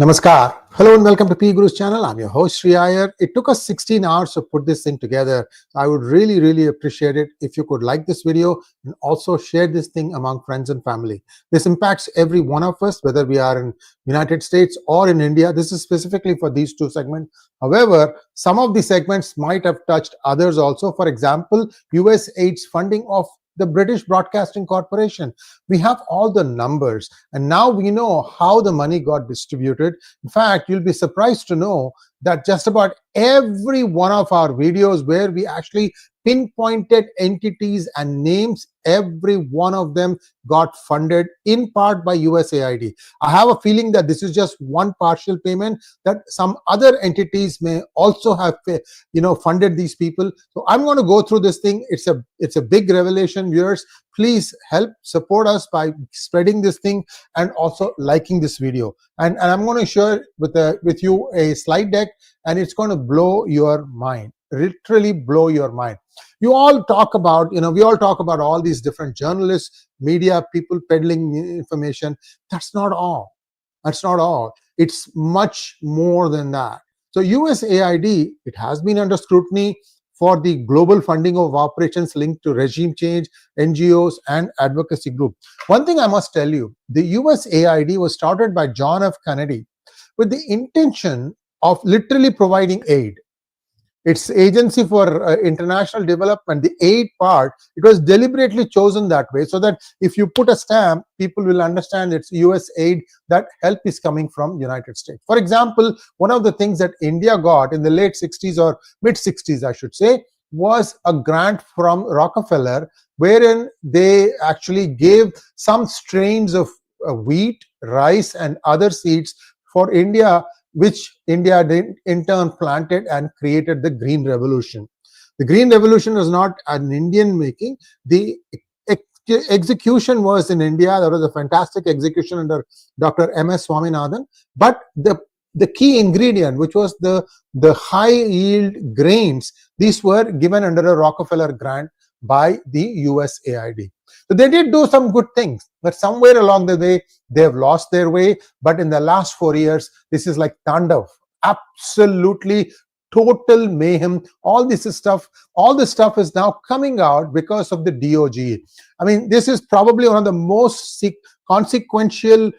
Namaskar. Hello and welcome to PGurus channel. I'm your host Sree Iyer. It took us 16 hours to put this thing together. I would really appreciate it if you could like this video and also share this thing among friends and family. This impacts every one of us, whether we are in United States or in India. This is specifically for these two segments. However, some of the segments might have touched others also. For example, USAID's funding of the British Broadcasting Corporation. We have all the numbers and now we know how the money got distributed. In fact, you'll be surprised to know that just about every one of our videos where we actually pinpointed entities and names, every one of them got funded in part by USAID. I have a feeling that this is just one partial payment, that some other entities may also have funded these people. So I'm going to go through this thing. It's a big revelation, viewers. Please help support us by spreading this thing and also liking this video. And I'm going to share with you a slide deck, and it's going to blow your mind, literally blow your mind. You all talk about, we all talk about all these different journalists, media people peddling information. That's not all. That's not all. It's much more than that. So USAID, it has been under scrutiny for the global funding of operations linked to regime change, NGOs, and advocacy group. One thing I must tell you, the USAID was started by John F. Kennedy with the intention of literally providing aid. It's Agency for International Development, the aid part, it was deliberately chosen that way so that if you put a stamp, people will understand it's US aid, that help is coming from United States. For example, one of the things that India got in the late 60s or mid 60s, I should say, was a grant from Rockefeller, wherein they actually gave some strains of wheat, rice, and other seeds for India, which India did in turn planted and created the Green Revolution. The Green Revolution was not an Indian making. The execution was in India. There was a fantastic execution under Dr. M.S. Swaminathan. But the key ingredient, which was the high yield grains, these were given under a Rockefeller grant by the USAID. So they did do some good things, but somewhere along the way, they have lost their way. But in the last 4 years, this is like Tandav, absolutely total mayhem. All this stuff is now coming out because of the DOJ. I mean, this is probably one of the most consequential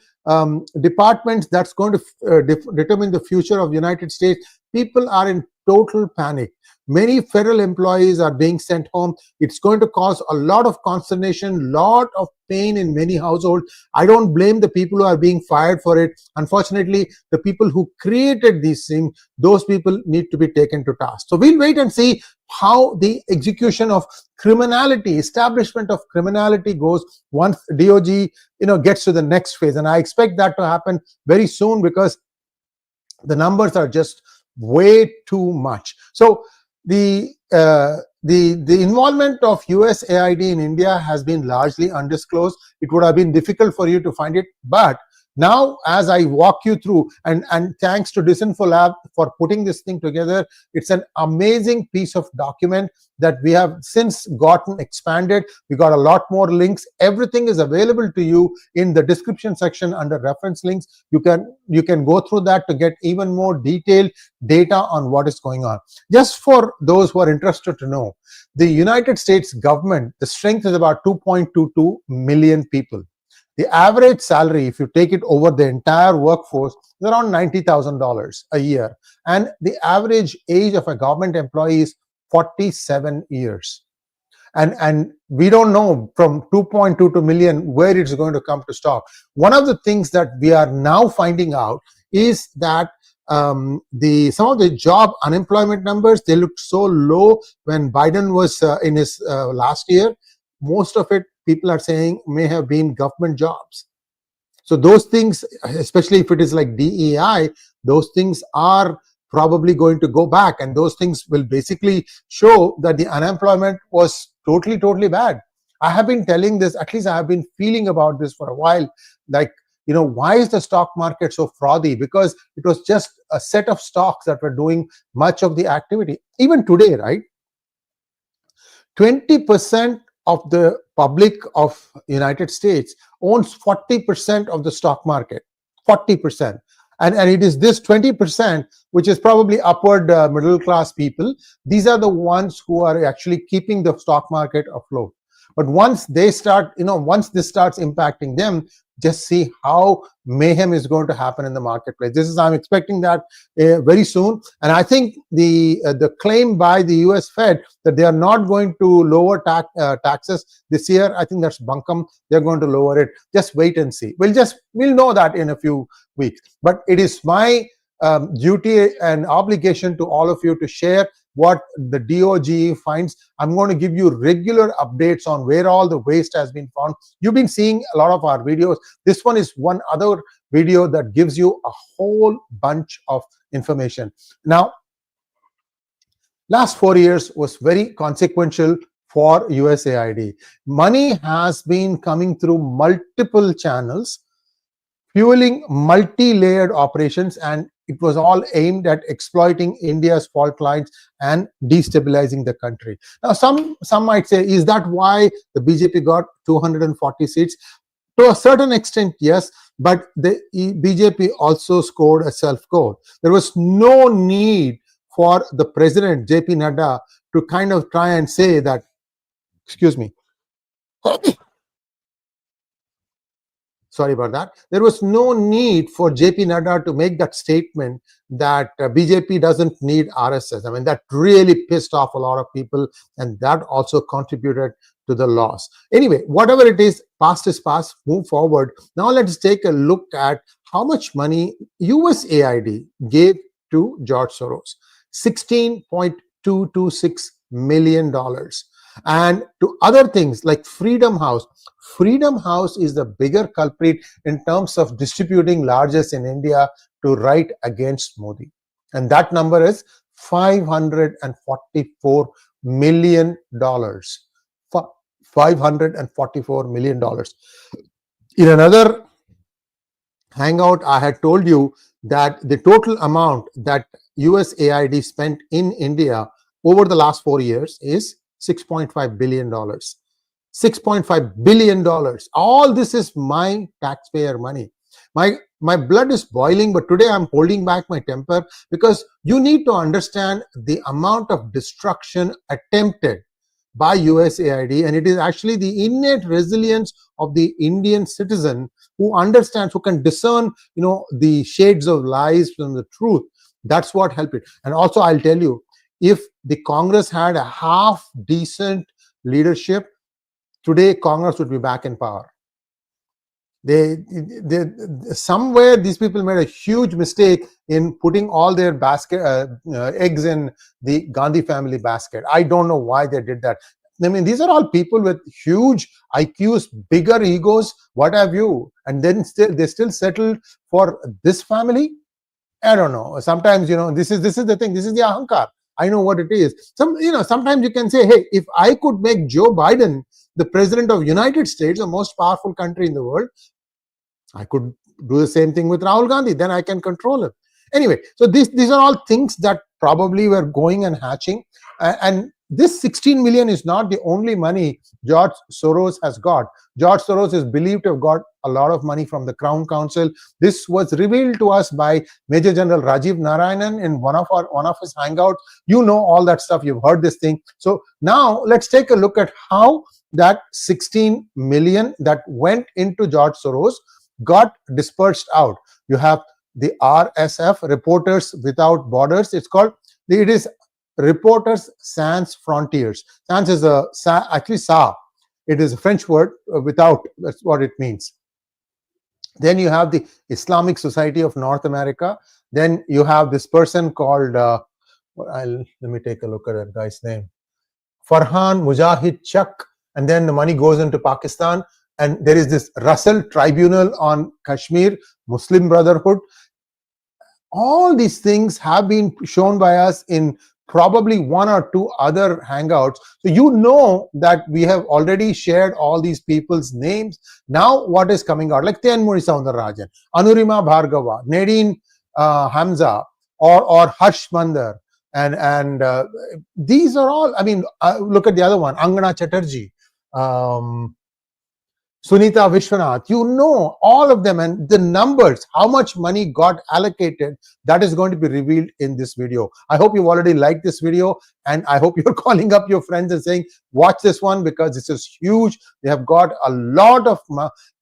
departments that's going to determine the future of the United States. People are in total panic. Many federal employees are being sent home. It's going to cause a lot of consternation, lot of pain in many households. I don't blame the people who are being fired for it. Unfortunately, the people who created these things, those people need to be taken to task. So we'll wait and see how the execution of criminality, establishment of criminality goes once DOJ, gets to the next phase. And I expect that to happen very soon because the numbers are just way too much. So the involvement of USAID in India has been largely undisclosed. It would have been difficult for you to find it, but now as I walk you through, and thanks to 𝗟𝗏𝗏 for putting this thing together, it's an amazing piece of document that we have since gotten expanded. We got a lot more links. Everything is available to you in the description section under reference links. You can go through that to get even more detailed data on what is going on. Just for those who are interested to know, the United States government, the strength is about 2.22 million people. The average salary, if you take it over the entire workforce, is around $90,000 a year. And the average age of a government employee is 47 years. And we don't know from 2.22 million where it's going to come to stop. One of the things that we are now finding out is that some of the job unemployment numbers, they looked so low when Biden was in his last year. Most of it, people are saying, may have been government jobs. So those things, especially if it is like DEI, those things are probably going to go back, and those things will basically show that the unemployment was totally bad. I have been telling this, at least I have been feeling about this for a while, like, why is the stock market so frothy? Because it was just a set of stocks that were doing much of the activity. Even today, right? 20% of the public of United States owns 40% of the stock market. 40%. And it is this 20%, which is probably upward middle class people. These are the ones who are actually keeping the stock market afloat. But once they start, once this starts impacting them, just see how mayhem is going to happen in the marketplace. I'm expecting that very soon. And I think the claim by the US Fed that they are not going to lower taxes this year, I think that's bunkum. They're going to lower it. Just wait and see. We'll know that in a few weeks. But it is my duty and obligation to all of you to share what the DOGE finds. I'm going to give you regular updates on where all the waste has been found. You've been seeing a lot of our videos. This one is one other video that gives you a whole bunch of information. Now, last 4 years was very consequential for USAID. Money has been coming through multiple channels, fueling multi-layered operations, and it was all aimed at exploiting India's fault lines and destabilizing the country. Now, some might say, is that why the BJP got 240 seats? To a certain extent, yes, but the BJP also scored a self-goal. There was no need for the president, JP Nadda, to kind of try and say that, excuse me, sorry about that. There was no need for JP Nadda to make that statement that BJP doesn't need RSS. I mean, that really pissed off a lot of people, and that also contributed to the loss. Anyway, whatever it is past, move forward. Now let's take a look at how much money USAID gave to George Soros. $16.226 million. And to other things like Freedom House. Freedom House is the bigger culprit in terms of distributing largesse in India to write against Modi. And that number is $544 million. $544 million. In another hangout, I had told you that the total amount that USAID spent in India over the last 4 years is $6.5 billion. $6.5 billion. All this is my taxpayer money. My blood is boiling, but today I'm holding back my temper because you need to understand the amount of destruction attempted by USAID, and it is actually the innate resilience of the Indian citizen who understands, who can discern, the shades of lies from the truth. That's what helped it. And also, I'll tell you, if the Congress had a half decent leadership, today Congress would be back in power. Somewhere these people made a huge mistake in putting all their eggs in the Gandhi family basket. I don't know why they did that. I mean, these are all people with huge IQs, bigger egos, what have you, and then they still settled for this family. I don't know. Sometimes, this is the thing. This is the ahankar. I know what it is. Sometimes you can say, hey, if I could make Joe Biden the president of United States, the most powerful country in the world, I could do the same thing with Rahul Gandhi. Then I can control him. Anyway, so these are all things that probably were going and hatching. And this 16 million is not the only money George Soros has got. George Soros is believed to have got a lot of money from the Crown Council. This was revealed to us by Major General Rajiv Narayanan in one of his hangouts. You know all that stuff. You've heard this thing. So now let's take a look at how that 16 million that went into George Soros got dispersed out. You have the RSF, Reporters Without Borders. It is Reporters Sans Frontiers. Sans is actually sa. It is a French word, without. That's what it means. Then you have the Islamic Society of North America. Then you have this person called, let me take a look at that guy's name, Farhan Mujahid Chak. And then the money goes into Pakistan. And there is this Russell Tribunal on Kashmir, Muslim Brotherhood. All these things have been shown by us in probably one or two other hangouts. So you know that we have already shared all these people's names. Now what is coming out? Like Tenmuri Soundararajan, Anurima Bhargava, Nadine Hamza, or Harsh Mandar. And these are all, look at the other one, Angana Chatterjee. Sunita Vishwanath, you know all of them, and the numbers, how much money got allocated, that is going to be revealed in this video. I hope you've already liked this video, and I hope you're calling up your friends and saying, watch this one because this is huge. They have got a lot of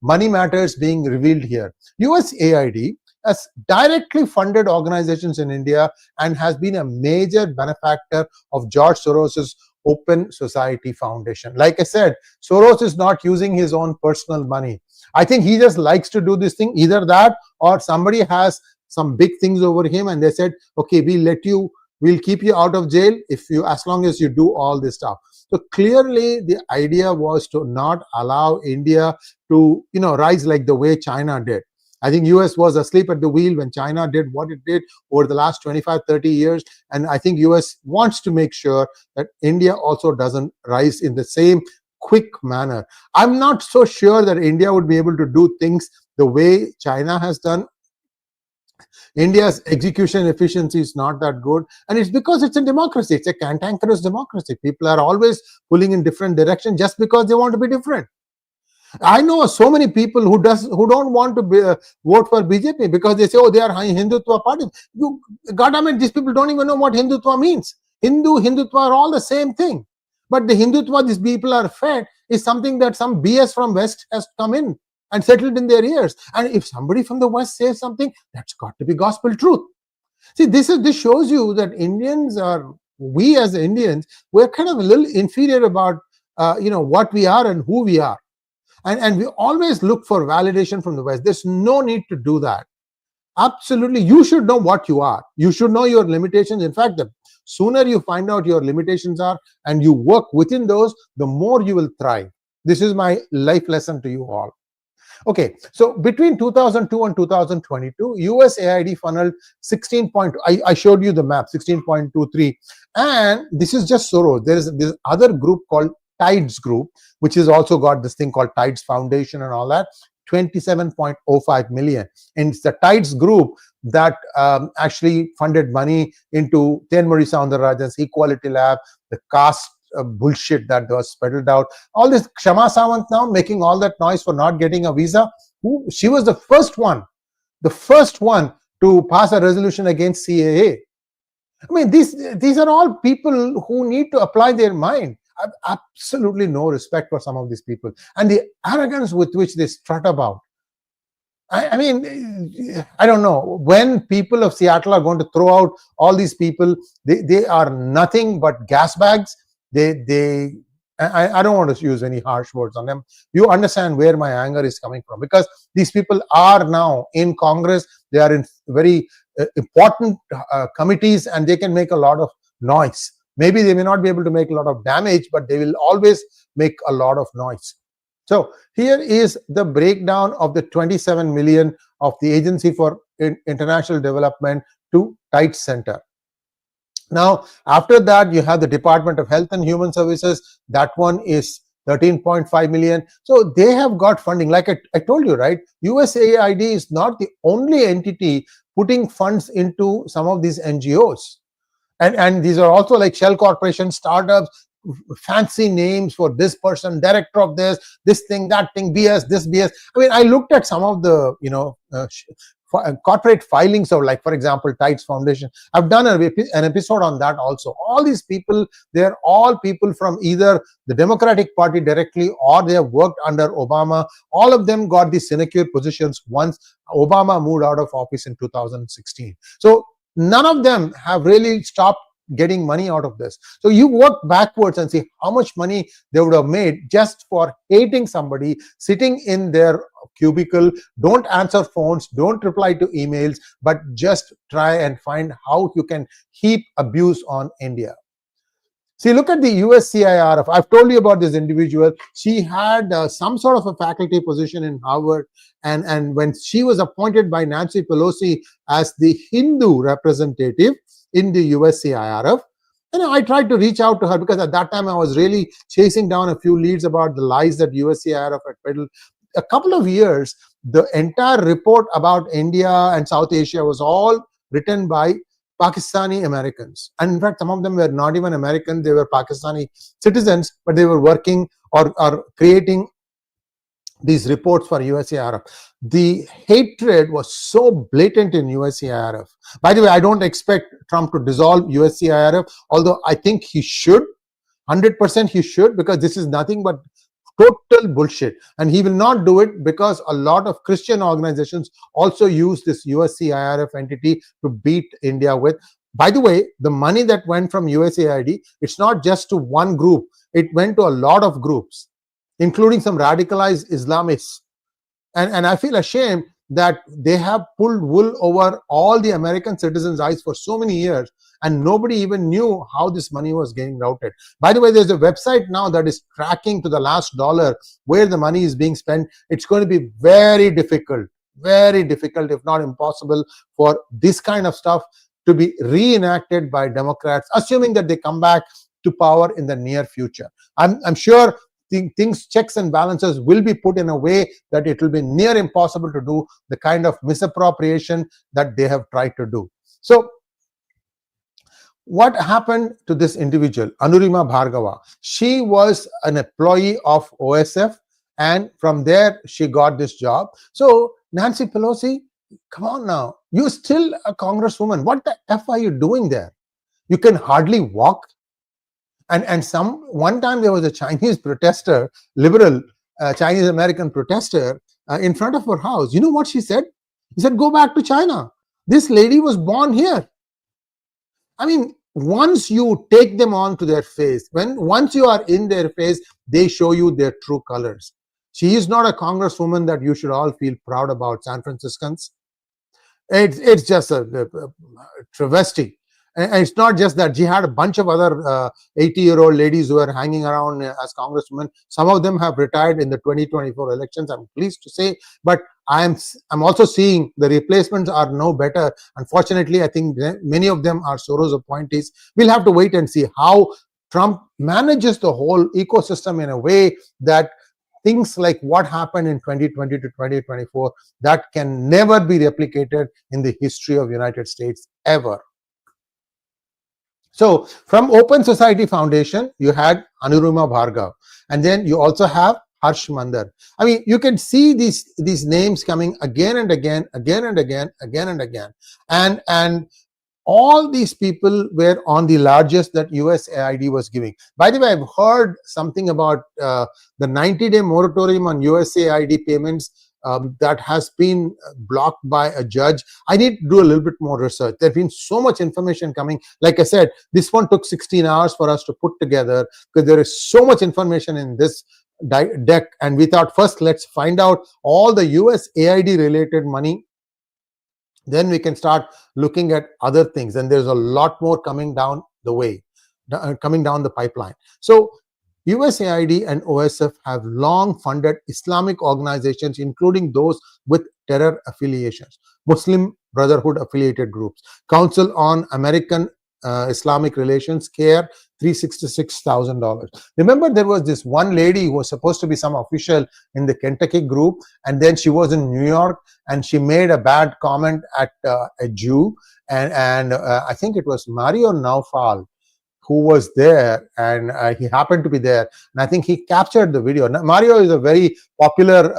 money matters being revealed here. USAID has directly funded organizations in India and has been a major benefactor of George Soros's Open Society Foundation. Like I said, Soros is not using his own personal money. I think he just likes to do this thing, either that or somebody has some big things over him and they said, okay, we'll keep you out of jail as long as you do all this stuff. So clearly the idea was to not allow India to rise like the way China did. I think US was asleep at the wheel when China did what it did over the last 25-30 years. And I think US wants to make sure that India also doesn't rise in the same quick manner. I'm not so sure that India would be able to do things the way China has done. India's execution efficiency is not that good, and it's because it's a democracy. It's a cantankerous democracy. People are always pulling in different directions just because they want to be different. I know so many people who don't want to vote for BJP because they say, oh, they are Hindutva party. Goddammit, these people don't even know what Hindutva means. Hindutva are all the same thing. But the Hindutva these people are fed is something that some BS from West has come in and settled in their ears. And if somebody from the West says something, that's got to be gospel truth. See, this shows you that we as Indians, we're kind of a little inferior about what we are and who we are. And we always look for validation from the West. There's no need to do that. Absolutely, you should know what you are. You should know your limitations. In fact, the sooner you find out your limitations are and you work within those, the more you will thrive. This is my life lesson to you all. Okay, so between 2002 and 2022, USAID funneled 16. I showed you the map, 16.23, and this is just Soros. There is this other group called 𝗏𝗏𝗏 group, which has also got this thing called 𝗏𝗏𝗏 Foundation and all that, 27.05 million. And it's the 𝗏𝗏𝗏 group that actually funded money into 𝗟𝗏𝗏𝗏𝗏𝗏𝗏𝗏𝗏, Equality Lab, the Caste bullshit that was peddled out. All this Kshama Sawant now making all that noise for not getting a visa. She was the first one to pass a resolution against CAA. I mean, these are all people who need to apply their mind. I have absolutely no respect for some of these people and the arrogance with which they strut about. I mean, I don't know when people of Seattle are going to throw out all these people. They are nothing but gas bags. I don't want to use any harsh words on them. You understand where my anger is coming from, because these people are now in Congress. They are in very important committees and they can make a lot of noise. Maybe they may not be able to make a lot of damage, but they will always make a lot of noise. So here is the breakdown of the 27 million of the Agency for International Development to 𝗏𝗏𝗏 Center. Now, after that, you have the Department of Health and Human Services. That one is 13.5 million. So they have got funding. Like I told you, right? USAID is not the only entity putting funds into some of these NGOs. And these are also like shell corporations, startups, fancy names for this person, director of this thing, that thing, BS, this BS. I mean, I looked at some of the, corporate filings of, like, for example, 𝗏𝗏𝗏𝗏 Foundation. I've done an episode on that also. All these people, they're all people from either the Democratic Party directly or they have worked under Obama. All of them got these sinecure positions once Obama moved out of office in 2016. So none of them have really stopped getting money out of this. So you work backwards and see how much money they would have made just for hating somebody, sitting in their cubicle, don't answer phones, don't reply to emails, but just try and find how you can heap abuse on India. See, look at the USCIRF. I've told you about this individual. She had some sort of a faculty position in Harvard, and when she was appointed by Nancy Pelosi as the Hindu representative in the USCIRF, I tried to reach out to her because at that time I was really chasing down a few leads about the lies that USCIRF had peddled. A couple of years, the entire report about India and South Asia was all written by Pakistani Americans. And in fact, some of them were not even American, they were Pakistani citizens, but they were working or creating these reports for USAID. The hatred was so blatant in USAID. By the way, I don't expect Trump to dissolve USAID, although I think he should. 100% he should, because this is nothing but total bullshit, and he will not do it because a lot of Christian organizations also use this USAID entity to beat India with. By the way, the money that went from USAID, it's not just to one group, it went to a lot of groups, including some radicalized Islamists. And I feel ashamed that they have pulled wool over all the American citizens' eyes for so many years, and nobody even knew how this money was getting routed. By the way, there's a website now that is tracking to the last dollar where the money is being spent. It's going to be very difficult, if not impossible, for this kind of stuff to be reenacted by Democrats, assuming that they come back to power in the near future. I'm sure things, checks and balances will be put in a way that it will be near impossible to do the kind of misappropriation that they have tried to do. So what happened to this individual, Anurima Bhargava? She was an employee of OSF, and from there she got this job. So Nancy Pelosi, come on now, you're still a congresswoman. What the F are you doing there? You can hardly walk. And one time there was a Chinese protester, liberal Chinese American protester, in front of her house. You know what she said? He said, go back to China. This lady was born here. I mean, once you take them on to their face, once you are in their face, they show you their true colors. She is not a congresswoman that you should all feel proud about, San Franciscans. It's just a travesty. And it's not just that. She had a bunch of other 80-year-old ladies who are hanging around as congresswomen. Some of them have retired in the 2024 elections, I'm pleased to say. But I'm also seeing the replacements are no better. Unfortunately, I think many of them are Soros appointees. We'll have to wait and see how Trump manages the whole ecosystem in a way that things like what happened in 2020 to 2024, that can never be replicated in the history of the United States ever. So from Open Society Foundation, you had Anurima Bhargava, and then you also have Harsh Mandar. I mean, you can see these names coming again and again. And all these people were on the largest that USAID was giving. By the way, I've heard something about the 90-day moratorium on USAID payments that has been blocked by a judge. I need to do a little bit more research. There's been so much information coming. Like I said, this one took 16 hours for us to put together because there is so much information in this deck. And we thought, first, let's find out all the USAID related money. Then we can start looking at other things. And there's a lot more coming down the way, coming down the pipeline. So USAID and OSF have long funded Islamic organizations, including those with terror affiliations, Muslim Brotherhood affiliated groups, Council on American Islamic Relations, CARE, $366,000. Remember, there was this one lady who was supposed to be some official in the Kentucky group, and then she was in New York, and she made a bad comment at a Jew, and I think it was Mario Naufal who was there, and he happened to be there, and I think he captured the video. Now, Mario is a very popular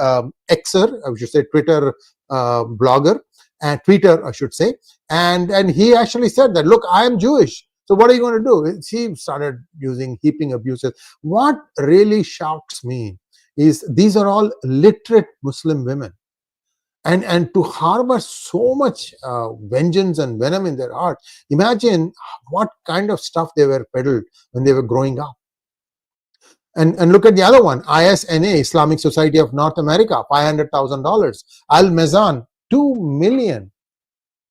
Xer, I should say, Twitter blogger, and Twitter, I should say, and he actually said that, look, I am Jewish, so what are you going to do? He started using heaping abuses. What really shocks me is these are all literate Muslim women. And to harbor so much vengeance and venom in their heart, imagine what kind of stuff they were peddled when they were growing up. And look at the other one, ISNA, Islamic Society of North America, $500,000. Al-Mezan, $2 million.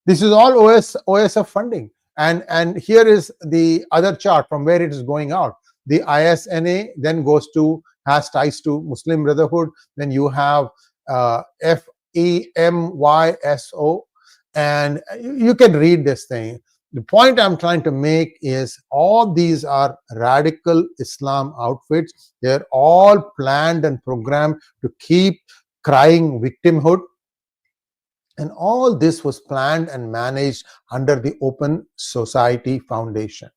This is all OSF funding. And here is the other chart from where it is going out. The ISNA then goes to, has ties to Muslim Brotherhood. Then you have FEMYSO, and you can read this thing. The point I'm trying to make is all these are radical Islam outfits. They're all planned and programmed to keep crying victimhood. And all this was planned and managed under the Open Society Foundation.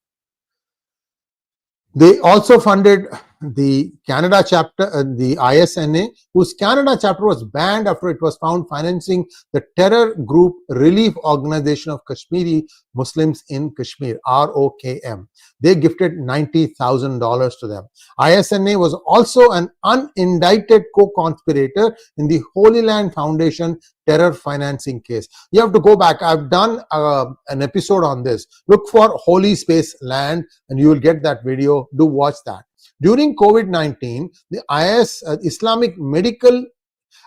They also funded the Canada chapter, the ISNA, whose Canada chapter was banned after it was found financing the terror group Relief Organization of Kashmiri Muslims in Kashmir, ROKM. They gifted $90,000 to them. ISNA was also an unindicted co-conspirator in the Holy Land Foundation terror financing case. You have to go back. I've done an episode on this. Look for Holy Space Land and you will get that video. Do watch that. During COVID-19, the Islamic Medical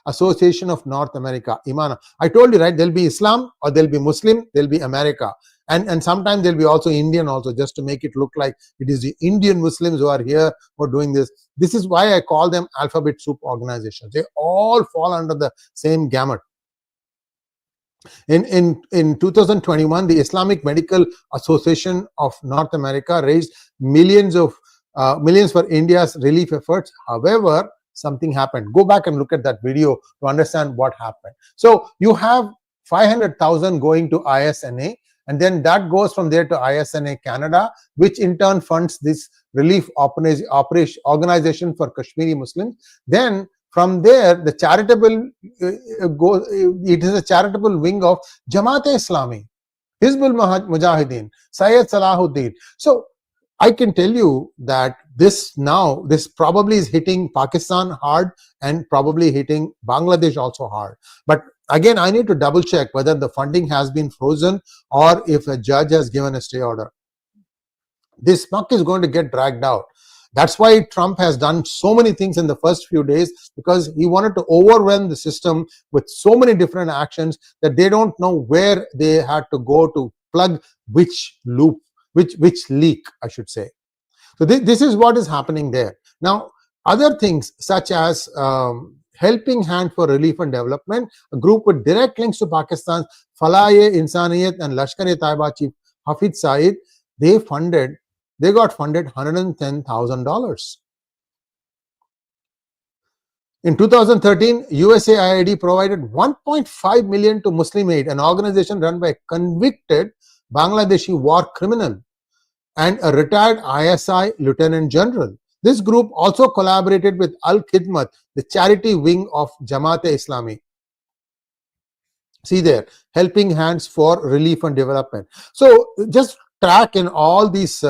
Association of North America, IMANA. I told you, right, there'll be Islam or there'll be Muslim, there'll be America. And sometimes there'll be also Indian also, just to make it look like it is the Indian Muslims who are here for doing this. This is why I call them alphabet soup organizations. They all fall under the same gamut. In 2021, the Islamic Medical Association of North America raised millions for India's relief efforts. However, something happened. Go back and look at that video to understand what happened. So you have 500,000 going to ISNA, and then that goes from there to ISNA Canada, which in turn funds this relief organization for Kashmiri Muslims. Then from there, the charitable it is a charitable wing of Jamaat-e-Islami, Hizbul Mujahideen, Syed Salahuddin. So I can tell you that this probably is hitting Pakistan hard and probably hitting Bangladesh also hard. But again, I need to double check whether the funding has been frozen or if a judge has given a stay order. This muck is going to get dragged out. That's why Trump has done so many things in the first few days, because he wanted to overwhelm the system with so many different actions that they don't know where they had to go to plug which loop, which leak, I should say. So this is what is happening there. Now, other things such as Helping Hand for Relief and Development, a group with direct links to Pakistan's Falah-e-Insaniyat and Lashkar-e-Taiba chief Hafid Saeed, they got funded $110,000. In 2013, USAID provided $1.5 million to Muslim Aid, an organization run by a convicted Bangladeshi war criminal and a retired ISI lieutenant general. This group also collaborated with Al-Khidmat, the charity wing of Jamaat-e-Islami. See there, Helping Hands for Relief and Development. So just track in all these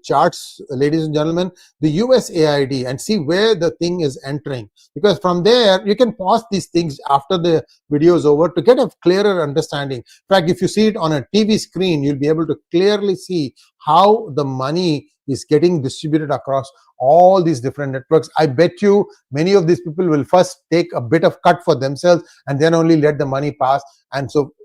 charts, ladies and gentlemen, the USAID, and see where the thing is entering, because from there you can pause these things after the video is over to get a clearer understanding. In fact, if you see it on a TV screen, you'll be able to clearly see how the money is getting distributed across all these different networks. I bet you many of these people will first take a bit of cut for themselves and then only let the money pass. And so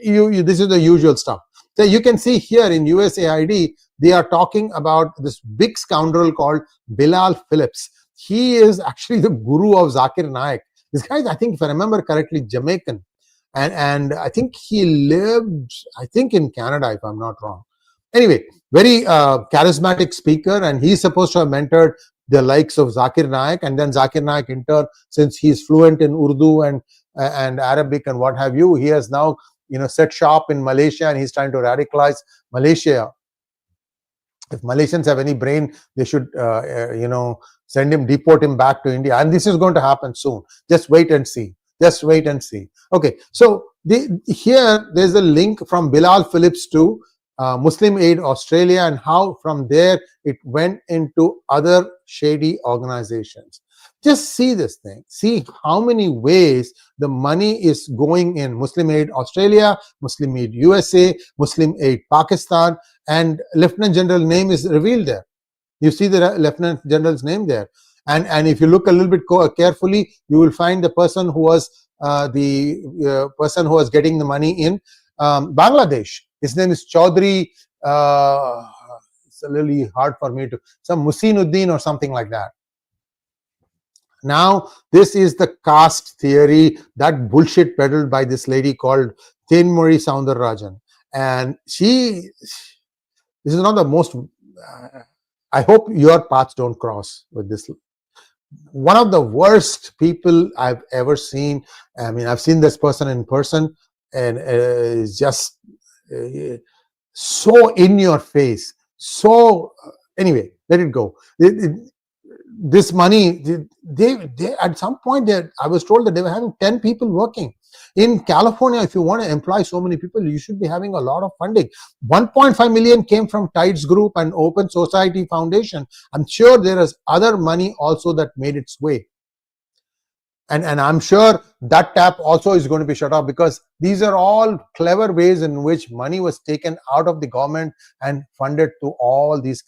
this is the usual stuff. So you can see here in USAID, they are talking about this big scoundrel called Bilal Phillips. He is actually the guru of Zakir Naik. This guy is, I think, if I remember correctly, Jamaican. And I think he lived, in Canada, if I'm not wrong. Anyway, very charismatic speaker, and he's supposed to have mentored the likes of Zakir Naik. And then Zakir Naik, in turn, since he's fluent in Urdu and Arabic and what have you, he has now set shop in Malaysia, and he's trying to radicalize Malaysia. If Malaysians have any brain, they should, deport him back to India. And this is going to happen soon. Just wait and see. Just wait and see. Okay, so here there's a link from Bilal Phillips to Muslim Aid Australia, and how from there it went into other shady organizations. Just see this thing. See how many ways the money is going in. Muslim Aid Australia, Muslim Aid USA, Muslim Aid Pakistan, and Lieutenant General name is revealed there. You see the Lieutenant General's name there. And if you look a little bit carefully, you will find the person who was getting the money in Bangladesh. His name is Chaudhry. It's a little hard for me to, some Musinuddin or something like that. Now, this is the caste theory, that bullshit peddled by this lady called Thenmozhi Soundararajan. And this is not the most, I hope your paths don't cross with this. One of the worst people I've ever seen. I mean, I've seen this person in person, and it's just so in your face. So, anyway, let it go. This money, they at some point, I was told that they were having 10 people working. In California, if you want to employ so many people, you should be having a lot of funding. 1.5 million came from Tides Group and Open Society Foundation. I'm sure there is other money also that made its way. And I'm sure that tap also is going to be shut off, because these are all clever ways in which money was taken out of the government and funded to all these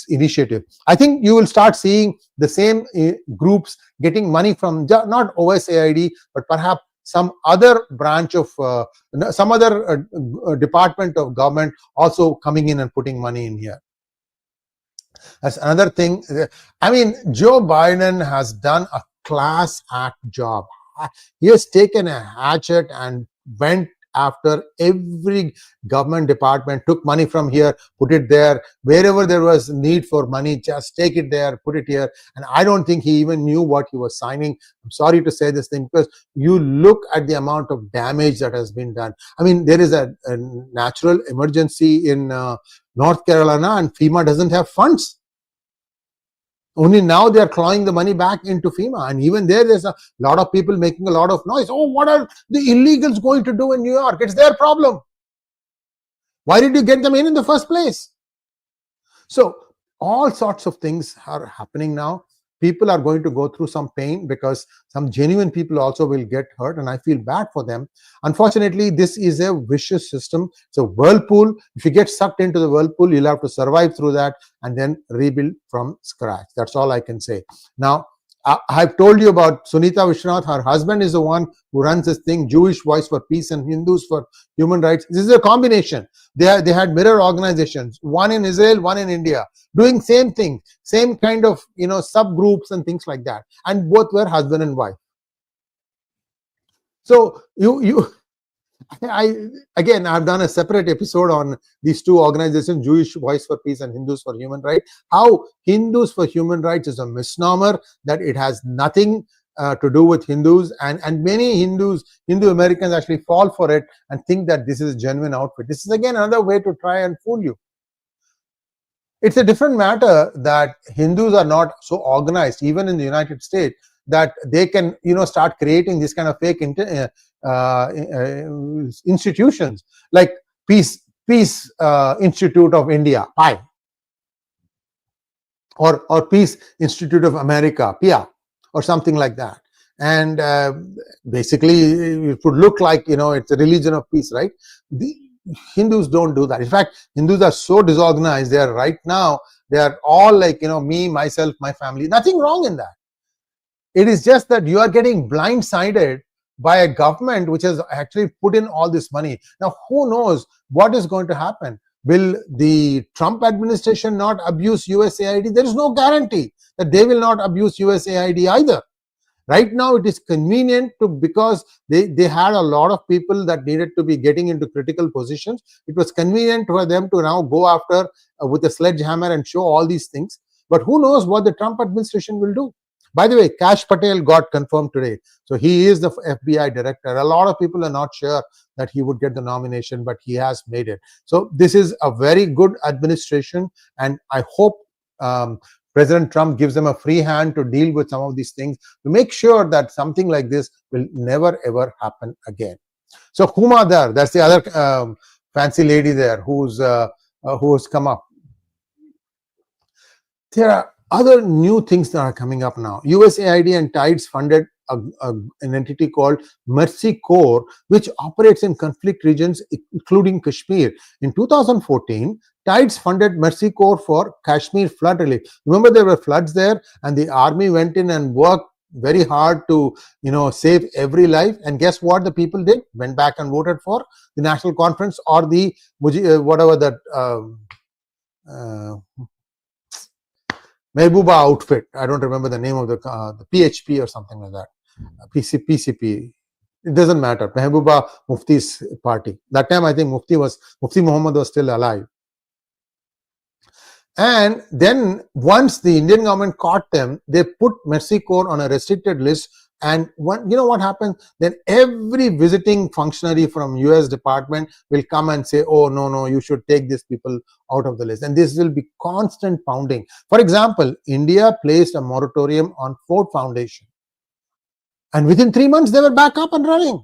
initiatives. I think you will start seeing the same groups getting money from not USAID, but perhaps some other branch of some other department of government also coming in and putting money in here. That's another thing. I mean, Joe Biden has done a class act job. He has taken a hatchet and went after every government department, took money from here, put it there. Wherever there was need for money, just take it there, put it here. And I don't think he even knew what he was signing. I'm sorry to say this thing, because you look at the amount of damage that has been done. I mean, there is a natural emergency in North Carolina, and FEMA doesn't have funds. Only now they are clawing the money back into FEMA, and even there's a lot of people making a lot of noise. Oh, what are the illegals going to do in New York? It's their problem. Why did you get them in the first place? So all sorts of things are happening now. People are going to go through some pain, because some genuine people also will get hurt, and I feel bad for them. Unfortunately, this is a vicious system. It's a whirlpool. If you get sucked into the whirlpool, you'll have to survive through that and then rebuild from scratch. That's all I can say. Now, I've told you about Sunita Vishwanath. Her husband is the one who runs this thing, Jewish Voice for Peace and Hindus for Human Rights. This is a combination. They had mirror organizations, one in Israel, one in India, doing same thing, same kind of subgroups and things like that. And both were husband and wife. So I've done a separate episode on these two organizations, Jewish Voice for Peace and Hindus for Human Rights, how Hindus for Human Rights is a misnomer, that it has nothing to do with Hindus, and many Hindu Americans actually fall for it and think that this is a genuine outfit. This is again another way to try and fool you. It's a different matter that Hindus are not so organized, even in the United States, that they can start creating this kind of fake institutions like Peace Institute of India, PI, or Peace Institute of America, PIA, or something like that. And basically it would look like it's a religion of peace, right? The Hindus don't do that. In fact, Hindus are so disorganized. They are all like me, myself, my family. Nothing wrong in that. It is just that you are getting blindsided by a government which has actually put in all this money. Now, who knows what is going to happen? Will the Trump administration not abuse USAID? There is no guarantee that they will not abuse USAID either. Right now, it is convenient because they had a lot of people that needed to be getting into critical positions. It was convenient for them to now go after with a sledgehammer and show all these things. But who knows what the Trump administration will do? By the way, 𝗏𝗃 Patel got confirmed today. So he is the FBI director. A lot of people are not sure that he would get the nomination, but he has made it. So this is a very good administration, and I hope President Trump gives them a free hand to deal with some of these things, to make sure that something like this will never ever happen again. So Huma Dar, that's the other fancy lady there who's come up. There are other new things that are coming up now. USAID and Tides funded an entity called 𝗪𝗡𝗄𝗏 Corps, which operates in conflict regions, including Kashmir. In 2014, Tides funded 𝗪𝗡𝗄𝗏 Corps for Kashmir flood relief. Remember, there were floods there, and the army went in and worked very hard to save every life. And guess what the people did? Went back and voted for the National Conference or the whatever that Mehbooba outfit. I don't remember the name of the PHP or something like that. PCP. It doesn't matter. Mehbooba Mufti's party. That time I think Mufti Muhammad was still alive. And then once the Indian government caught them, they put 𝗪𝗡𝗄𝗏 Corps on a restricted list And you know what happens? Then every visiting functionary from US department will come and say, oh, no, you should take these people out of the list. And this will be constant pounding. For example, India placed a moratorium on Ford Foundation. And within 3 months, they were back up and running.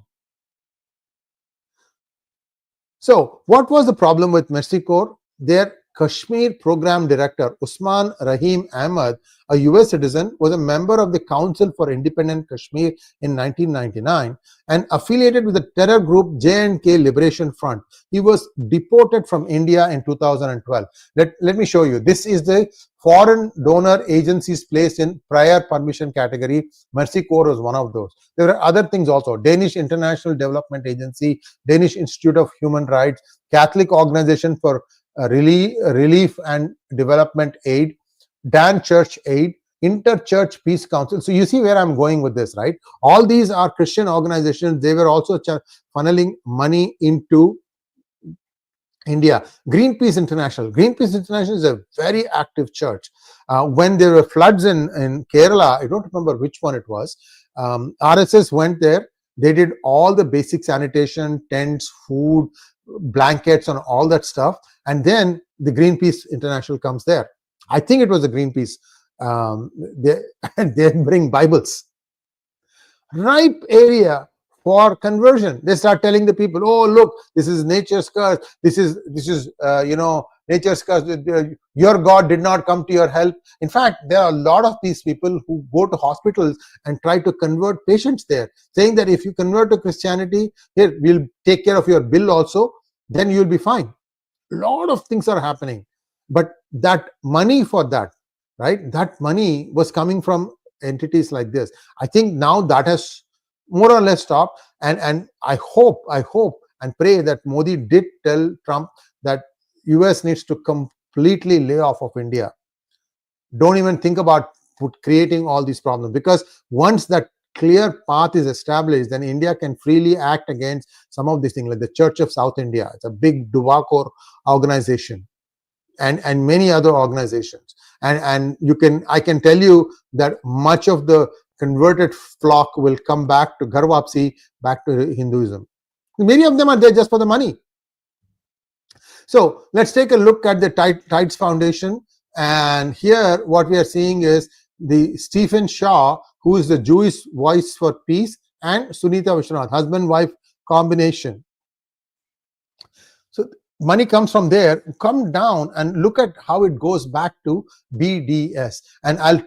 So what was the problem with Mercy Corps? Their Kashmir program director, Usman Rahim Ahmed, a US citizen, was a member of the Council for Independent Kashmir in 1999 and affiliated with the terror group J&K Liberation Front. He was deported from India in 2012. Let me show you. This is the foreign donor agencies placed in prior permission category. Mercy Corps was one of those. There are other things also. Danish International Development Agency, Danish Institute of Human Rights, Catholic Organization for Relief and Development Aid, Dan Church Aid, Inter-Church Peace Council. So you see where I'm going with this, right? All these are Christian organizations. They were also funneling money into India. Greenpeace International. Greenpeace International is a very active church. When there were floods in Kerala, I don't remember which one it was, RSS went there. They did all the basic sanitation, tents, food, blankets, and all that stuff. And then the Greenpeace International comes there. I think it was the Greenpeace. They bring Bibles. Ripe area for conversion. They start telling the people, oh, look, this is nature's curse. This is nature's curse. Your God did not come to your help. In fact, there are a lot of these people who go to hospitals and try to convert patients there, saying that if you convert to Christianity, here, we'll take care of your bill also, then you'll be fine. A lot of things are happening. But that money for that, right, that money was coming from entities like this. I think now that has more or less stopped. And I hope and pray that Modi did tell Trump that US needs to completely lay off of India. Don't even think about creating all these problems, because once that clear path is established, then India can freely act against some of these things, like the Church of South India. It's a big 𝗲𝗏𝗀 organization, and many other organizations. And I can tell you that much of the converted flock will come back to Ghar Wapsi, back to Hinduism. Many of them are there just for the money. So let's take a look at the 𝗤𝗙𝗻 Foundation. And here what we are seeing is the Stephen Shaw, who is the Jewish Voice for Peace, and Sunita Vishwanath, husband-wife combination. So money comes from there. Come down and look at how it goes back to BDS. And I'll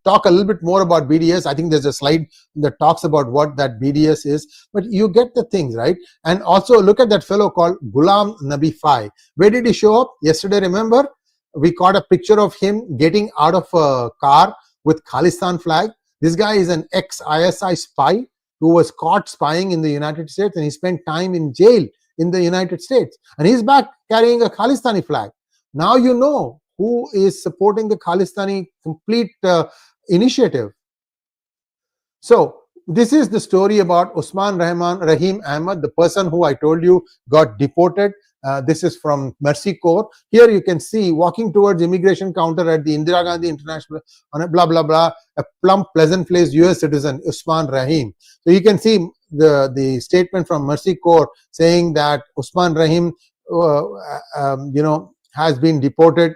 talk a little bit more about BDS. I think there's a slide that talks about what that BDS is, but you get the things, right? And also look at that fellow called Ghulam Nabi 𝗲. Where did he show up? Yesterday, remember? We caught a picture of him getting out of a car with Khalistan flag. This guy is an ex-ISI spy who was caught spying in the United States, and he spent time in jail in the United States, and he's back carrying a Khalistani flag. Now you know who is supporting the Khalistani complete initiative. So this is the story about Usman Rahim Ahmed, the person who I told you got deported. This is from Mercy Corps. Here you can see walking towards immigration counter at the Indira Gandhi International on a blah blah blah, a plump, pleasant faced US citizen, Usman Rahim. So you can see the statement from Mercy Corps saying that Usman Rahim has been deported,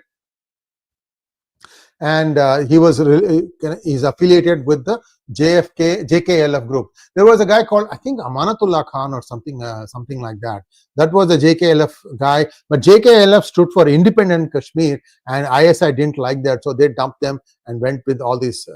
and he's affiliated with the JKLF group. There was a guy called, I think, Amanatullah Khan or something like that. That was the JKLF guy. But JKLF stood for Independent Kashmir, and ISI didn't like that, so they dumped them and went with all these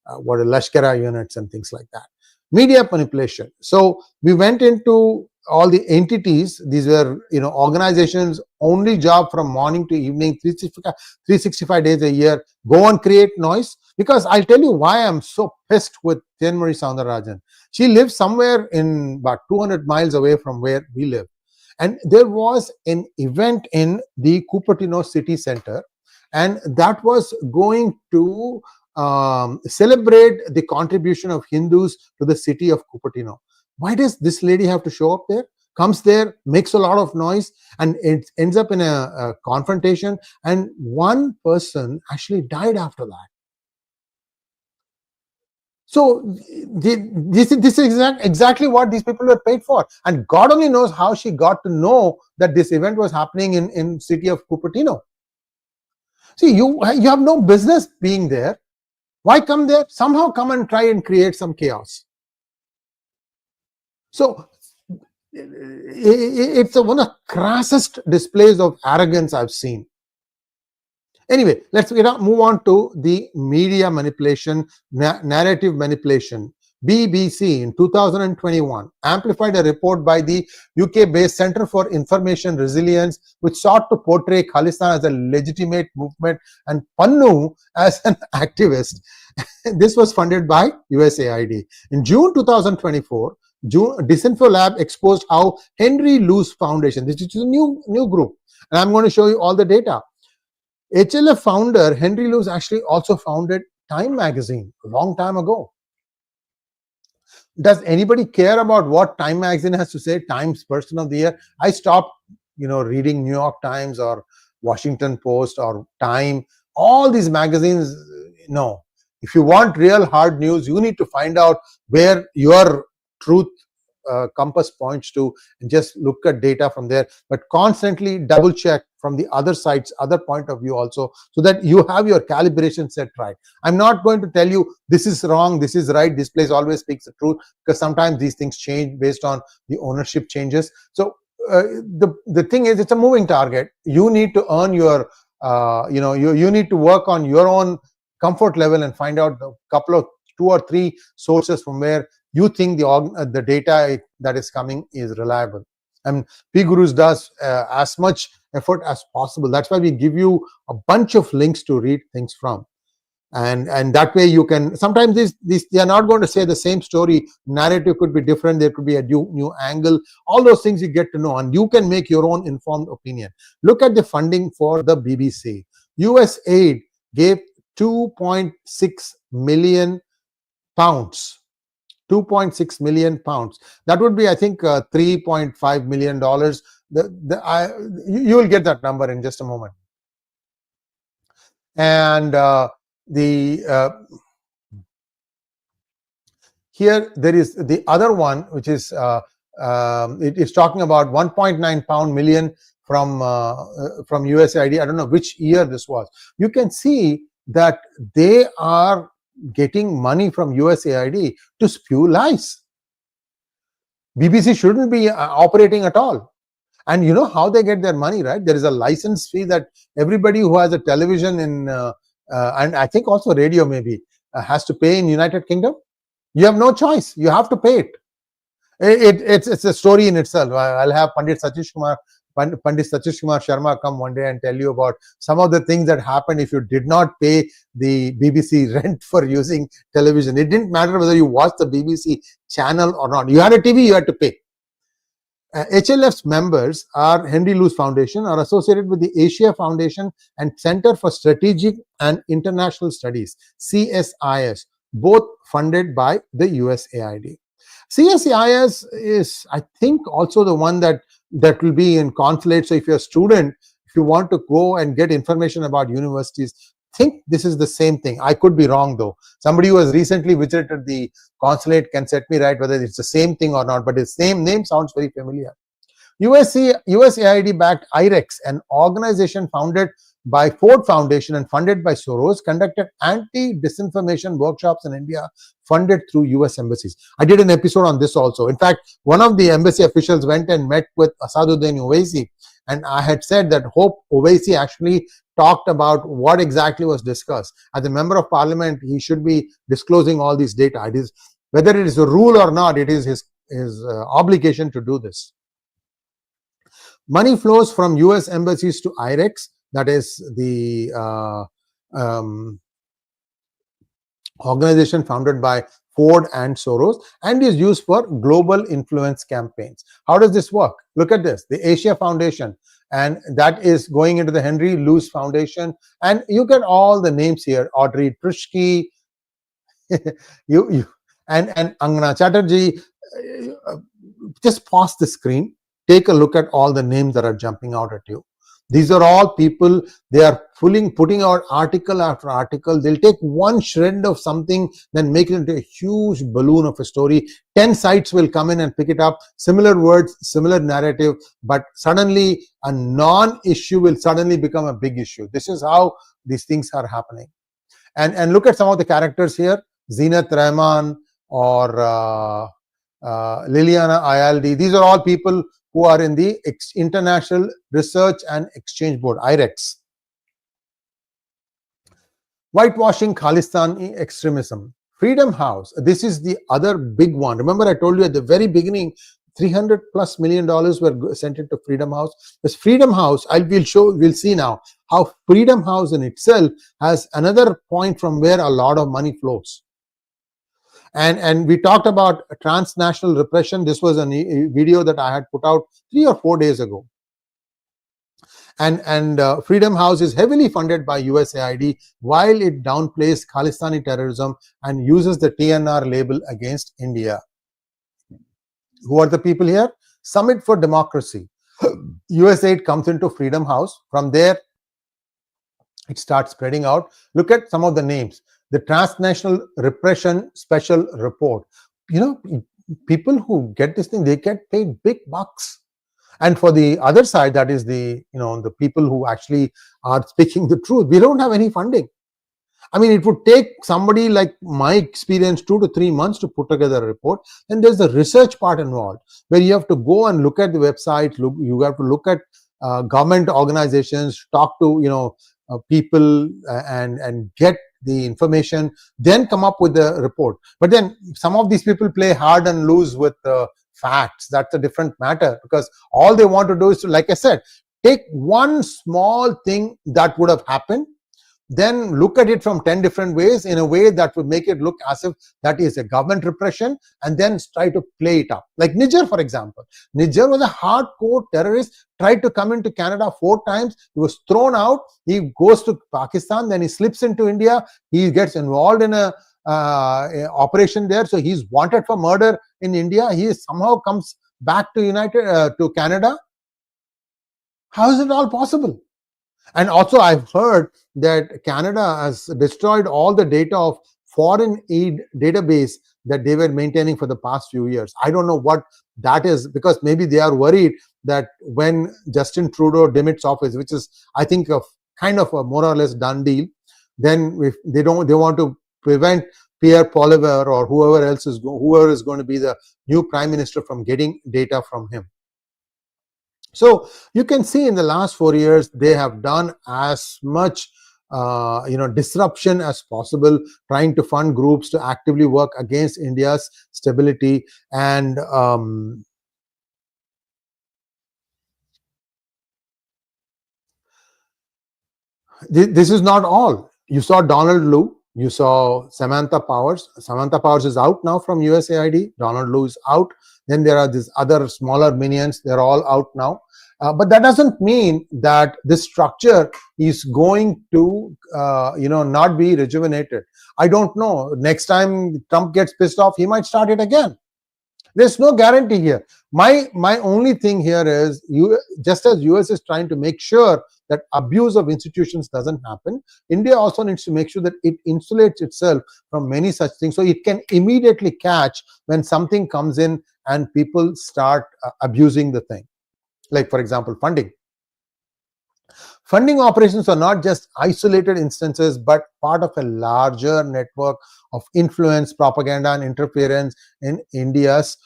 Lashkara units and things like that. Media manipulation. So we went into all the entities. These were organizations, only job from morning to evening, 365 days a year, go and create noise. Because I'll tell you why I'm so pissed with Tenmari Soundararajan. She lives somewhere in about 200 miles away from where we live, and there was an event in the Cupertino city center, and that was going to celebrate the contribution of Hindus to the city of Cupertino. Why does this lady have to show up there? Comes there, makes a lot of noise, and it ends up in a confrontation, and one person actually died after that. So this is exactly what these people were paid for, and God only knows how she got to know that this event was happening in city of Cupertino. See, you have no business being there. Why come there? Somehow come and try and create some chaos. So it's one of the crassest displays of arrogance I've seen. Anyway, let's move on to the media manipulation, narrative manipulation. BBC in 2021 amplified a report by the UK-based Centre for Information Resilience, which sought to portray Khalistan as a legitimate movement and Pannu as an activist. This was funded by USAID. In June 2024, Disinfo Lab exposed how Henry Luce Foundation, this is a new group, and I'm going to show you all the data. HLF founder Henry Luce actually also founded Time magazine a long time ago. Does anybody care about what Time magazine has to say? Times Person of the Year. I stopped, reading New York Times or Washington Post or Time. All these magazines, no. If you want real hard news, you need to find out where your truth compass points to, and just look at data from there, but constantly double check from the other side's other point of view also, so that you have your calibration set right. I'm not going to tell you this is wrong, this is right, this place always speaks the truth, because sometimes these things change based on the ownership changes. So the thing is, it's a moving target. You need to earn your you need to work on your own comfort level and find out a couple of 2 or 3 sources from where you think the data that is coming is reliable. And PGurus does as much effort as possible. That's why we give you a bunch of links to read things from, and that way you can. Sometimes they are not going to say the same story. Narrative could be different. There could be a new angle. All those things you get to know, and you can make your own informed opinion. Look at the funding for the BBC. USAID gave 2.6 million pounds. 2.6 million pounds. That would be, I think, $3.5 million. You will get that number in just a moment. And here there is the other one, which is it is talking about 1.9 million from USAID. I don't know which year this was. You can see that they are getting money from USAID to spew lies. BBC shouldn't be operating at all. And you know how they get their money, right? There is a license fee that everybody who has a television in and I think also radio maybe has to pay in United Kingdom. You have no choice. You have to pay it. It's a story in itself. I'll have Pandit 𝗪𝗓𝗪 Sharma come one day and tell you about some of the things that happened if you did not pay the BBC rent for using television. It didn't matter whether you watched the BBC channel or not. You had a TV, you had to pay. HLF's members are Henry Luce Foundation, are associated with the Asia Foundation and Center for Strategic and International Studies, CSIS, both funded by the USAID. CSIS is, I think, also the one that will be in consulate. So if you're a student, if you want to go and get information about universities, think this is the same thing. I could be wrong though. Somebody who has recently visited the consulate can set me right whether it's the same thing or not, but the same name sounds very familiar. USAID backed IREX, an organization founded by Ford Foundation and funded by Soros, conducted anti-disinformation workshops in India funded through US embassies. I did an episode on this also. In fact, one of the embassy officials went and met with Asaduddin Owaisi, and I had said that hope Owaisi actually talked about what exactly was discussed. As a member of parliament, he should be disclosing all these data. It is, whether it is a rule or not, it is his obligation to do this. Money flows from US embassies to IREX, that is the organization founded by Ford and Soros, and is used for global influence campaigns. How does this work? Look at this, the Asia Foundation, and that is going into the Henry Luce Foundation, and you get all the names here, Audrey Truschke, and Angana Chatterjee. Just pause the screen, take a look at all the names that are jumping out at you. These are all people, they are putting out article after article. They'll take one shred of something, then make it into a huge balloon of a story. 10 sites will come in and pick it up, similar words, similar narrative, but suddenly a non-issue will suddenly become a big issue. This is how these things are happening. And look at some of the characters here, Zeenat Rahman or Liliana Ayaldi. These are all people who are in the International Research and Exchange Board, IREX. Whitewashing Khalistani extremism. Freedom House, this is the other big one. Remember I told you at the very beginning, $300+ million were sent into Freedom House. This Freedom House, we'll see now how Freedom House in itself has another point from where a lot of money flows. And we talked about transnational repression. This was a video that I had put out 3 or 4 days ago. And Freedom House is heavily funded by USAID while it downplays Khalistani terrorism and uses the TNR label against India. Who are the people here? Summit for Democracy. USAID comes into Freedom House. From there, it starts spreading out. Look at some of the names. The Transnational Repression Special Report. You know, people who get this thing, they get paid big bucks. And for the other side, that is the, the people who actually are speaking the truth, we don't have any funding. I mean, it would take somebody like my experience 2 to 3 months to put together a report. And there's the research part involved, where you have to go and look at the website, you have to look at government organizations, talk to, people and get the information, then come up with the report. But then some of these people play hard and loose with facts. That's a different matter, because all they want to do is to, like I said, take one small thing that would have happened, then look at it from 10 different ways in a way that would make it look as if that is a government repression, and then try to play it up. Like Niger, for example. Niger was a hardcore terrorist, tried to come into Canada 4 times. He was thrown out. He goes to Pakistan, then he slips into India. He gets involved in a operation there. So he's wanted for murder in India. He somehow comes back to Canada. How is it all possible? And also I've heard that Canada has destroyed all the data of foreign aid database that they were maintaining for the past few years. I don't know what that is, because maybe they are worried that when Justin Trudeau demits office, which is, I think, kind of a more or less done deal, then if they want to prevent �爾𝗼𝗂𝗍𝗓 or whoever is going to be the new prime minister from getting data from him. So you can see in the last 4 years, they have done as much disruption as possible, trying to fund groups to actively work against India's stability. And this is not all. You saw Donald Lu, you saw Samantha Powers. Samantha Powers is out now from USAID. Donald Lu is out. Then there are these other smaller minions. They're all out now. But that doesn't mean that this structure is going to, not be rejuvenated. I don't know. Next time Trump gets pissed off, he might start it again. There's no guarantee here. My only thing here is, just as US is trying to make sure that abuse of institutions doesn't happen, India also needs to make sure that it insulates itself from many such things, so it can immediately catch when something comes in and people start abusing the thing. Like, for example, funding. Funding operations are not just isolated instances, but part of a larger network of influence, propaganda, and interference in India's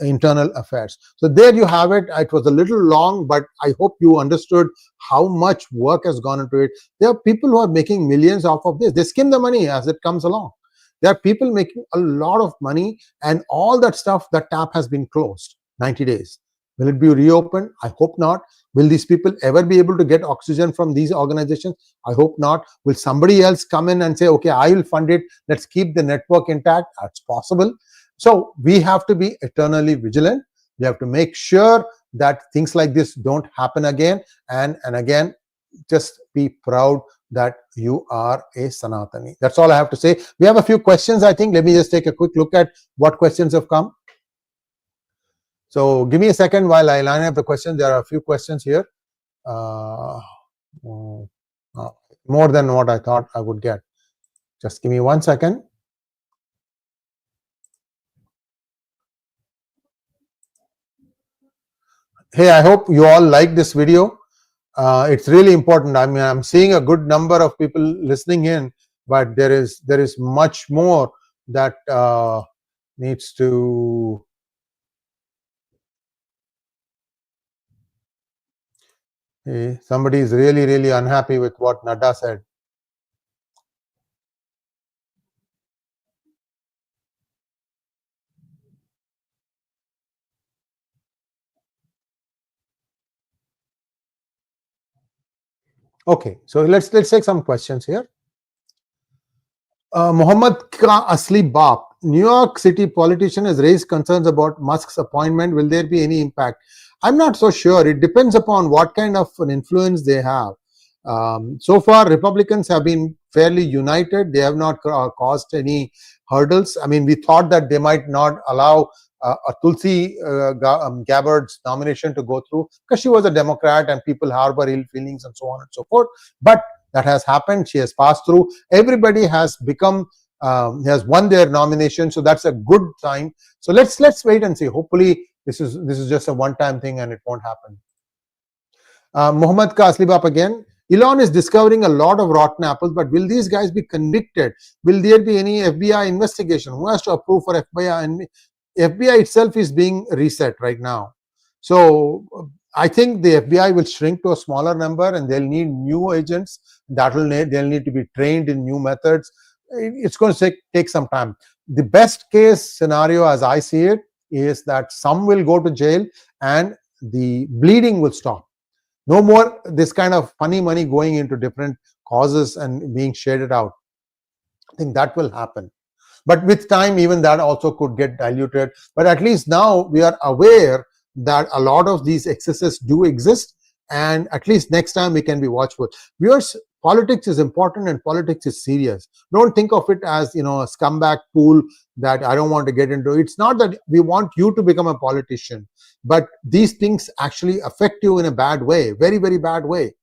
internal affairs. So there you have it. It was a little long, but I hope you understood how much work has gone into it. There are people who are making millions off of this. They skim the money as it comes along. There are people making a lot of money, and all that stuff, that tap has been closed 90 days. Will it be reopened? I hope not. Will these people ever be able to get oxygen from these organizations? I hope not. Will somebody else come in and say, okay, I will fund it, let's keep the network intact? That's possible. So we have to be eternally vigilant. We have to make sure that things like this don't happen again. And again, just be proud that you are a Sanatani. That's all I have to say. We have a few questions, I think. Let me just take a quick look at what questions have come. So give me a second while I line up the questions. There are a few questions here. more than what I thought I would get. Just give me 1 second. Hey, I hope you all like this video. It's really important. I mean, I'm seeing a good number of people listening in, but there is much more that needs to. Hey, somebody is really unhappy with what Nadda said. Okay, so let's take some questions here. 𝗤𝗏𝗂𝗏 𝗂𝗏𝗂𝗏, New York City politician has raised concerns about Musk's appointment. Will there be any impact? I'm not so sure. It depends upon what kind of an influence they have. So far, Republicans have been fairly united. They have not caused any hurdles. I mean, we thought that they might not allow a 𝗟𝗡𝗙𝗥𝗏𝗄𝗏's nomination to go through because she was a Democrat and people harbor ill feelings and so on and so forth. But that has happened. She has passed through. Everybody has become has won their nomination, so that's a good sign. So let's wait and see. Hopefully, this is just a one-time thing and it won't happen. 𝗤𝗏𝗂𝗏 𝗂𝗏𝗂𝗏 again. Elon is discovering a lot of rotten apples, but will these guys be convicted? Will there be any FBI investigation? Who has to approve for FBI? And FBI itself is being reset right now. So I think the FBI will shrink to a smaller number and they'll need new agents. They'll need to be trained in new methods. It's going to take some time. The best case scenario, as I see it, is that some will go to jail and the bleeding will stop. No more this kind of funny money going into different causes and being shaded out. I think that will happen. But with time, even that also could get diluted. But at least now we are aware that a lot of these excesses do exist, and at least next time we can be watchful. Viewers, politics is important and politics is serious. Don't think of it as, a scumbag pool that I don't want to get into. It's not that we want you to become a politician, but these things actually affect you in a bad way, very bad way.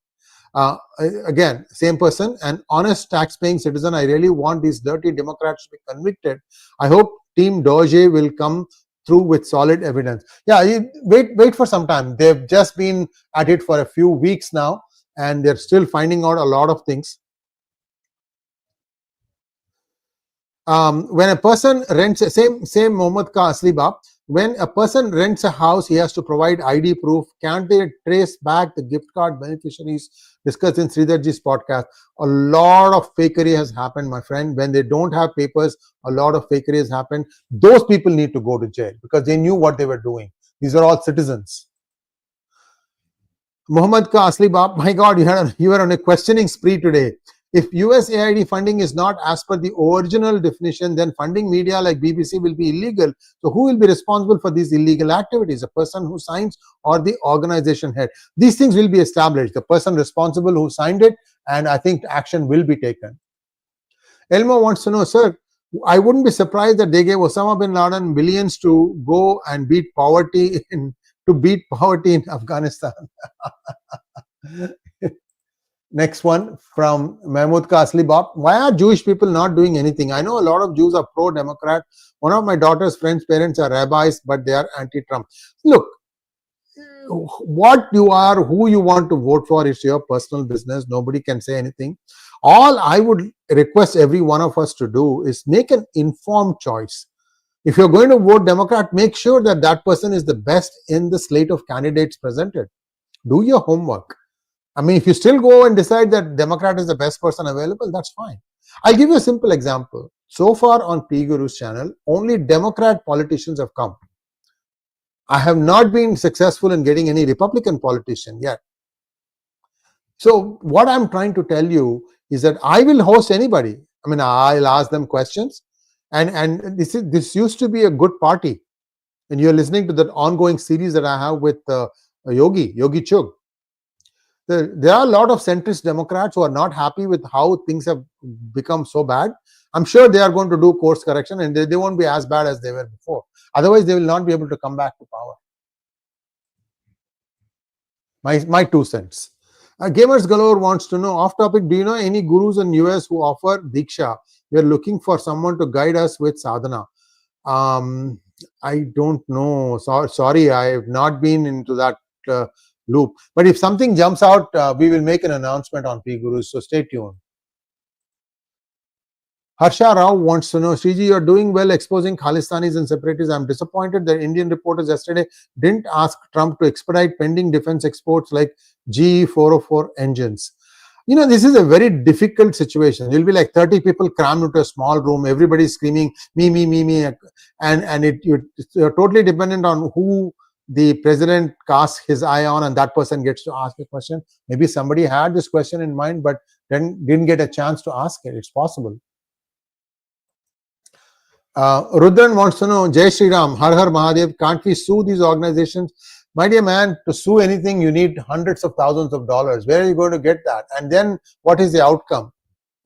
Again, same person, an honest tax-paying citizen. I really want these dirty Democrats to be convicted. I hope Team 𝗏𝗍𝗍 will come through with solid evidence. Yeah, wait for some time. They've just been at it for a few weeks now, and they're still finding out a lot of things. When a person rents, same 𝗤𝗏𝗂𝗏 𝗏𝗏, when a person rents a house, he has to provide ID proof. Can't they trace back the gift card beneficiaries? Discussed in Sree Iyer App podcast. A lot of fakery has happened, my friend. When they don't have papers, a lot of fakery has happened. Those people need to go to jail because they knew what they were doing. These are all citizens. 𝗤𝗏𝗂𝗏 𝗏𝗏, my God, you were on a questioning spree today. If USAID funding is not as per the original definition, then funding media like BBC will be illegal. So who will be responsible for these illegal activities? The person who signs or the organization head? These things will be established. The person responsible who signed it, and I think action will be taken. Elmo wants to know, sir, I wouldn't be surprised that they gave Osama bin Laden billions to go and beat poverty in Afghanistan. Next one from 𝗏𝗏𝗂𝗏𝗏 𝗏𝗏. Why are Jewish people not doing anything? I know a lot of Jews are pro-Democrat. One of my daughter's friends' parents are rabbis, but they are anti-Trump. Look, what you are, who you want to vote for is your personal business. Nobody can say anything. All I would request every one of us to do is make an informed choice. If you're going to vote Democrat, make sure that that person is the best in the slate of candidates presented. Do your homework. I mean, if you still go and decide that Democrat is the best person available, that's fine. I'll give you a simple example. So far on PGurus channel, only Democrat politicians have come. I have not been successful in getting any Republican politician yet. So what I'm trying to tell you is that I will host anybody. I mean, I'll ask them questions, and this used to be a good party. And you're listening to that ongoing series that I have with Yogi Chugh. There are a lot of centrist Democrats who are not happy with how things have become so bad. I'm sure they are going to do course correction and they won't be as bad as they were before. Otherwise, they will not be able to come back to power. My 2 cents. Gamers Galore wants to know, off topic, do you know any gurus in US who offer Diksha? We are looking for someone to guide us with sadhana. I don't know. Sorry, I have not been into that loop. But if something jumps out, we will make an announcement on PGurus, so stay tuned. Harsha Rao wants to know, Sriji, you are doing well exposing Khalistanis and separatists. I'm disappointed that Indian reporters yesterday didn't ask Trump to expedite pending defense exports like GE-404 engines. You know, this is a very difficult situation. You'll be like 30 people crammed into a small room, everybody screaming, me, and you're totally dependent on who the president casts his eye on, and that person gets to ask a question. Maybe somebody had this question in mind, but then didn't get a chance to ask it. It's possible. Rudran wants to know, Jai Shri Ram, 𝗓𝗏𝗙 𝗓𝗏𝗏, can't we sue these organizations? My dear man, to sue anything, you need hundreds of thousands of dollars. Where are you going to get that? And then what is the outcome?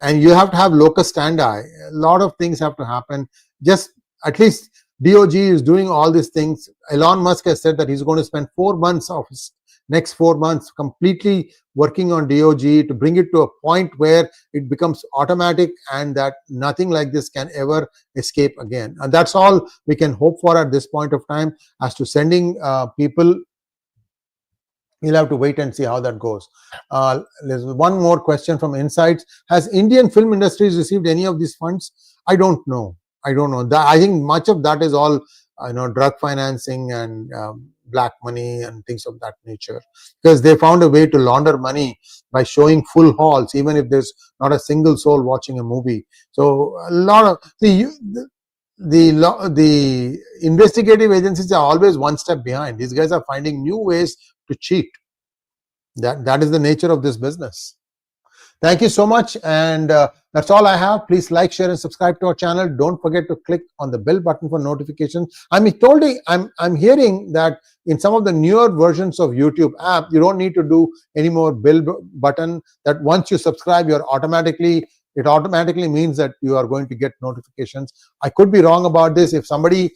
And you have to have locus standi. A lot of things have to happen. Just at least DOG is doing all these things. Elon Musk has said that he's going to spend 4 months of his next 4 months completely working on DOG to bring it to a point where it becomes automatic and that nothing like this can ever escape again. And that's all we can hope for at this point of time. As to sending people, you'll have to wait and see how that goes. There's one more question from Insights. Has Indian film industries received any of these funds? I don't know. I think much of that is all drug financing and black money and things of that nature, because they found a way to launder money by showing full halls even if there's not a single soul watching a movie. So a lot of the investigative agencies are always one step behind. These guys are finding new ways to cheat. That is the nature of this business. Thank you so much, and that's all I have. Please like, share, and subscribe to our channel. Don't forget to click on the bell button for notifications. I'm hearing that in some of the newer versions of YouTube app, you don't need to do any more bell button. That once you subscribe, it automatically means that you are going to get notifications. I could be wrong about this. If somebody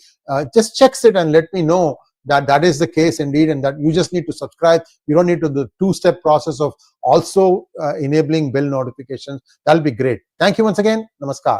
just checks it and let me know that is the case indeed, and that you just need to subscribe. You don't need to do the two-step process of also enabling bell notifications. That'll be great. Thank you once again. Namaskar.